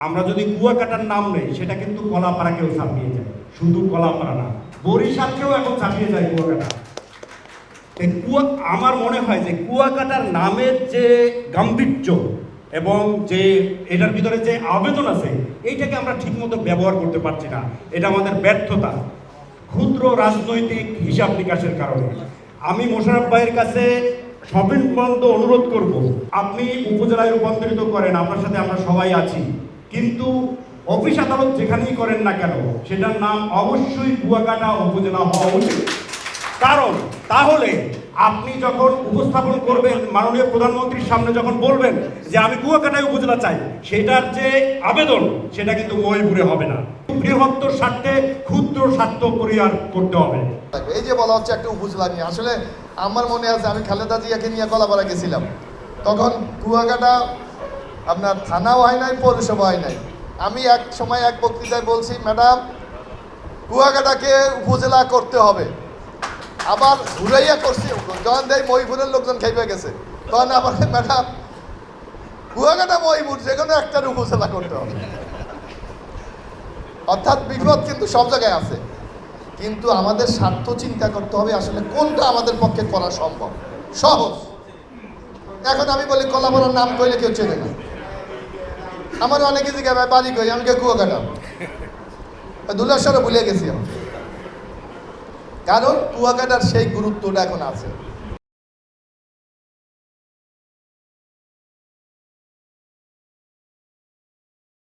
আমরা যদি কুয়াকাটার নাম নেই সেটা কিন্তু কলাপাড়াকেও ছাপিয়ে যায়, শুধু কলাপাড়া না, বরিশালকেও এখন ছাপিয়ে যায় কুয়াকাটা। আমার মনে হয় যে কুয়াকাটার নামের যে গাম্ভীর্য এবং যে এটার ভিতরে যে আবেদন আছে এইটাকে আমরা ঠিকমতো ব্যবহার করতে পারছি না। এটা আমাদের ব্যর্থতা, ক্ষুদ্র রাজনৈতিক হিসাব নিকাশের কারণে। আমি মোশাররফ ভাইয়ের কাছে সবিনম্র অনুরোধ করব, আপনি উপজেলায় রূপান্তরিত করেন, আপনার সাথে আমরা সবাই আছি, কিন্তু অফিস আদালত যেখানেই করেন না কেন সেটার নাম অবশ্যই কুয়াকাটা উপজেলা হওয়া উচিত। কারণ তাহলে আপনি যখন উপস্থাপন করবেন মাননীয় প্রধানমন্ত্রীর সামনে, যখন বলবেন যে আমি কুয়াকাটায় উপজেলা চাই, সেটার যে আবেদন সেটা কিন্তু মহিপুরে হবে না, বৃহত্তর স্বার্থে ক্ষুদ্র স্বার্থ পরিহার করতে হবে। এই যে বলা হচ্ছে একটা উপজেলা নিয়ে, আসলে আমার মনে আছে আমি খালেদা জিয়াকে নিয়ে কলাপাড়া গেছিলাম, তখন কুয়াকাটা আপনার থানাও হয় নাই, পৌরসভা হয় নাই। আমি এক সময় এক বক্তৃতায় বলছি, ম্যাডাম কুয়াকাটাকে উপজেলা করতে হবে, আবার ঘুরাইয়া করছি, যখন দেয় মহিপুরের লোকজন খাইবে গেছে, তখন আবার ম্যাডাম কুয়াকাটা মহিপুর যে কোনো একটার উপজেলা করতে হবে। অর্থাৎ বিপদ কিন্তু সব জায়গায় আছে, কিন্তু আমাদের স্বার্থ চিন্তা করতে হবে আসলে কোনটা আমাদের পক্ষে করা সম্ভব, সহজ। এখন আমি বলি কলাপাড়ার নাম কইলে কেউ চেনে না, আমার অনেকে জিজ্ঞাসা বাড়ি কই, আমি কুয়াকাটা, দুলাশ্বরে ভুলে গেছি আমি, কারণ কুয়াকাটার সেই গুরুত্বটা এখন আছে।